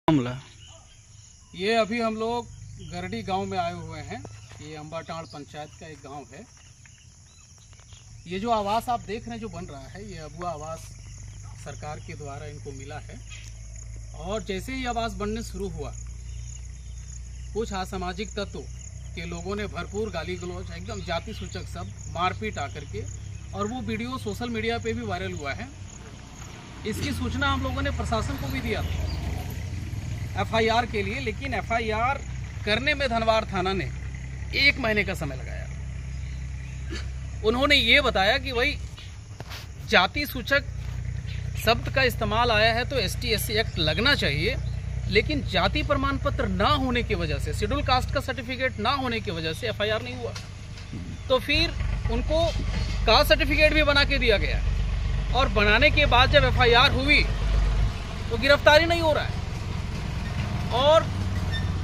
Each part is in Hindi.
मामला ये अभी हम लोग गरडी गांव में आए हुए हैं। ये अंबाटाड़ पंचायत का एक गांव है। ये जो आवास आप देख रहे हैं जो बन रहा है, ये अबुआ आवास सरकार के द्वारा इनको मिला है। और जैसे ही आवास बनने शुरू हुआ, कुछ असामाजिक तत्व के लोगों ने भरपूर गाली गलौज, एकदम जाति सूचक शब्द, मारपीट आकर के, और वो वीडियो सोशल मीडिया पे भी वायरल हुआ है। इसकी सूचना हम लोगों ने प्रशासन को भी दिया था एफआईआर के लिए, लेकिन एफआईआर करने में धनवार थाना ने 1 महीने का समय लगाया। उन्होंने ये बताया कि भाई जाति सूचक शब्द का इस्तेमाल आया है तो ST/SC एक्ट लगना चाहिए, लेकिन जाति प्रमाण पत्र ना होने की वजह से, शेड्यूल कास्ट का सर्टिफिकेट ना होने की वजह से एफआईआर नहीं हुआ। तो फिर उनको कास्ट सर्टिफिकेट भी बना के दिया गया, और बनाने के बाद जब एफआईआर हुई तो गिरफ्तारी नहीं हो रहा है। और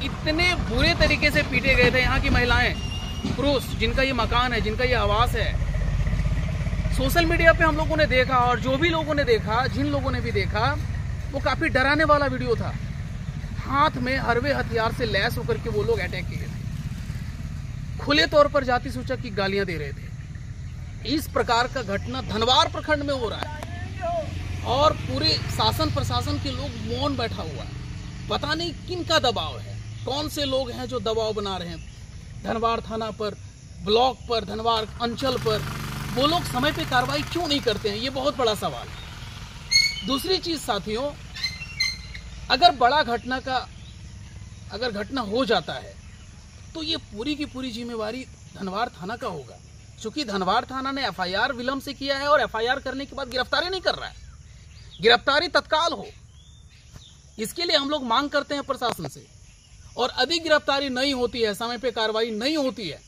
इतने बुरे तरीके से पीटे गए थे यहाँ की महिलाएं, पुरुष, जिनका ये मकान है, जिनका ये आवास है। सोशल मीडिया पे हम लोगों ने देखा, और जो भी लोगों ने देखा, जिन लोगों ने भी देखा, वो काफी डराने वाला वीडियो था। हाथ में हरवे हथियार से लैस होकर के वो लोग अटैक किए थे, खुले तौर पर जाति सूचक की गालियां दे रहे थे। इस प्रकार का घटना धनवार प्रखंड में हो रहा है, और पूरे शासन प्रशासन के लोग मौन बैठा हुआ है। पता नहीं किन का दबाव है, कौन से लोग हैं जो दबाव बना रहे हैं धनवार थाना पर, ब्लॉक पर, धनवार अंचल पर। वो लोग समय पे कार्रवाई क्यों नहीं करते हैं, ये बहुत बड़ा सवाल है। दूसरी चीज साथियों, अगर बड़ा अगर घटना हो जाता है तो ये पूरी की पूरी जिम्मेवारी धनवार थाना का होगा, क्योंकि धनवार थाना ने एफआईआर विलंब से किया है, और एफआईआर करने के बाद गिरफ्तारी नहीं कर रहा है। गिरफ्तारी तत्काल हो, इसके लिए हम लोग मांग करते हैं प्रशासन से। और अधिक गिरफ्तारी नहीं होती है, समय पे कार्रवाई नहीं होती है,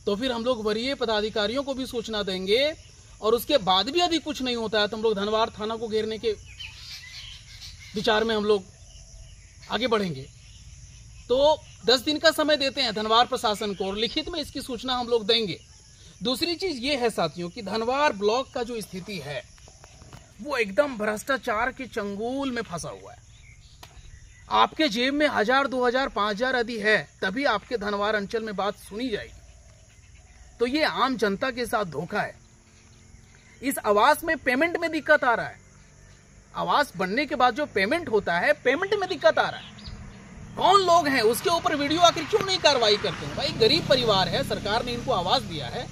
तो फिर हम लोग वरीय पदाधिकारियों को भी सूचना देंगे, और उसके बाद भी यदि कुछ नहीं होता है तो हम लोग धनवार थाना को घेरने के विचार में हम लोग आगे बढ़ेंगे। तो 10 दिन का समय देते हैं धनवार प्रशासन को, और लिखित में इसकी सूचना हम लोग देंगे। दूसरी चीज ये है साथियों कि धनवार ब्लॉक का जो स्थिति है वो एकदम भ्रष्टाचार के चंगुल में फंसा हुआ है। आपके जेब में 1000, 2000, 5000 यदि है, तभी आपके धनवार अंचल में बात सुनी जाएगी। तो ये आम जनता के साथ धोखा है। इस आवास में पेमेंट में दिक्कत आ रहा है। आवास बनने के बाद जो पेमेंट होता है, पेमेंट में दिक्कत आ रहा है। कौन लोग हैं उसके ऊपर वीडियो आखिर क्यों नहीं कार्रवाई करते हैं? भाई गरीब परिवार है, सरकार ने इनको आवास दिया है,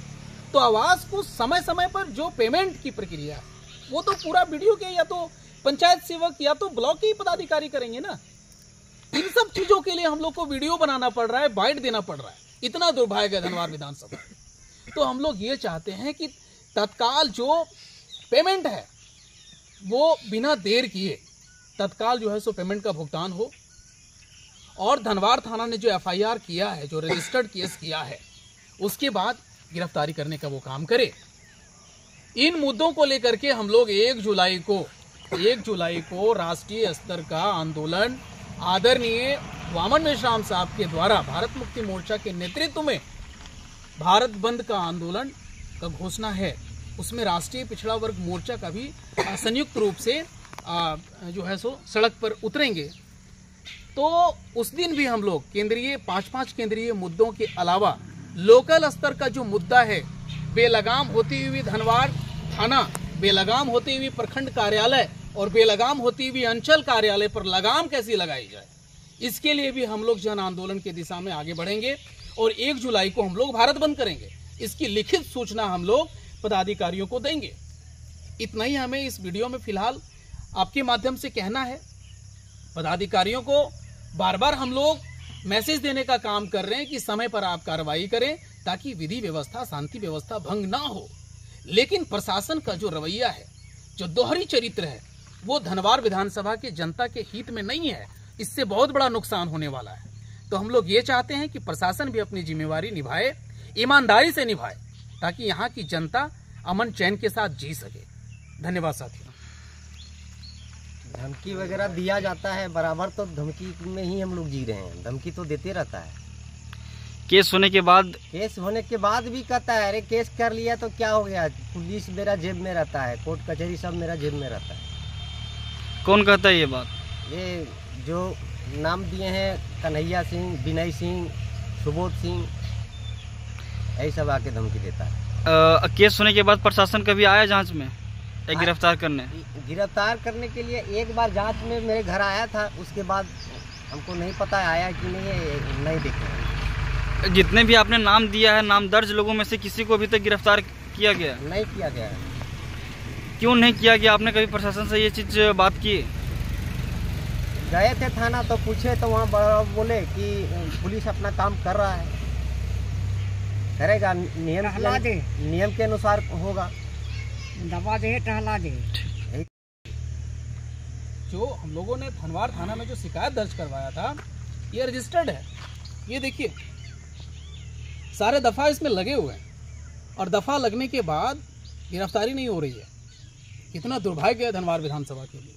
तो आवास को समय समय पर जो पेमेंट की प्रक्रिया है वो तो पूरा वीडियो के या तो पंचायत सेवक या तो ब्लॉक के ही पदाधिकारी करेंगे ना। इन सब चीजों के लिए हम लोग को वीडियो बनाना पड़ रहा है, बाइट देना पड़ रहा है। इतना दुर्भाग्य है धनवार विधानसभा। तो हम लोग ये चाहते हैं कि तत्काल जो पेमेंट है वो बिना देर किए तत्काल जो है सो पेमेंट का भुगतान हो, और धनवार थाना ने जो एफआईआर किया है, जो रजिस्टर्ड केस किया है, उसके बाद गिरफ्तारी करने का वो काम करे। इन मुद्दों को लेकर के हम लोग 1 जुलाई को राष्ट्रीय स्तर का आंदोलन आदरणीय वामन मेश्राम साहब के द्वारा भारत मुक्ति मोर्चा के नेतृत्व में भारत बंद का आंदोलन का घोषणा है। उसमें राष्ट्रीय पिछड़ा वर्ग मोर्चा का भी संयुक्त रूप से जो है सो सड़क पर उतरेंगे। तो उस दिन भी हम लोग केंद्रीय 5 केंद्रीय मुद्दों के अलावा लोकल स्तर का जो मुद्दा है, बेलगाम होती हुई धनवार थाना, बेलगाम होती हुई प्रखंड कार्यालय और बेलगाम होती हुई अंचल कार्यालय पर लगाम कैसी लगाई जाए, इसके लिए भी हम लोग जन आंदोलन की दिशा में आगे बढ़ेंगे, और 1 जुलाई को हम लोग भारत बंद करेंगे। इसकी लिखित सूचना हम लोग पदाधिकारियों को देंगे। इतना ही हमें इस वीडियो में फिलहाल आपके माध्यम से कहना है। पदाधिकारियों को बार बार हम लोग मैसेज देने का काम कर रहे हैं कि समय पर आप कार्रवाई करें, ताकि विधि व्यवस्था, शांति व्यवस्था भंग ना हो। लेकिन प्रशासन का जो रवैया है, जो दोहरी चरित्र है, वो धनवार विधानसभा के जनता के हित में नहीं है। इससे बहुत बड़ा नुकसान होने वाला है। तो हम लोग ये चाहते हैं कि प्रशासन भी अपनी जिम्मेवारी निभाए, ईमानदारी से निभाए, ताकि यहाँ की जनता अमन चैन के साथ जी सके। धन्यवाद साथियों। धमकी वगैरह दिया जाता है बराबर, तो धमकी में ही हम लोग जी रहे हैं। धमकी तो देते रहता है। केस होने के बाद भी कहता है अरे केस कर लिया तो क्या हो गया, पुलिस मेरा जेब में रहता है, कोर्ट कचहरी सब मेरा जेब में रहता है। कौन कहता है ये बात? ये जो नाम दिए हैं कन्हैया सिंह, विनय सिंह, सुबोध सिंह, यही सब आके धमकी देता है। केस होने के बाद प्रशासन कभी आया जांच में गिरफ्तार करने? गिरफ्तार करने के लिए एक बार जांच में मेरे घर आया था, उसके बाद हमको नहीं पता आया कि नहीं, नहीं देखे। जितने भी आपने नाम दिया है, नाम दर्ज लोगों में से किसी को अभी तक गिरफ्तार किया गया? नहीं किया गया है। क्यों नहीं किया गया? आपने कभी प्रशासन से ये चीज बात की? गए थे थाना तो पूछे तो वहाँ बोले कि पुलिस अपना काम कर रहा है, करेगा, नियम के अनुसार होगा, दबा दे, टहला दे। जो हम लोगों ने धनवार थाना में जो शिकायत दर्ज करवाया था ये रजिस्टर्ड है। ये देखिए सारे दफा इसमें लगे हुए हैं और दफा लगने के बाद गिरफ्तारी नहीं हो रही है। कितना दुर्भाग्य है धनवार विधानसभा के लिए।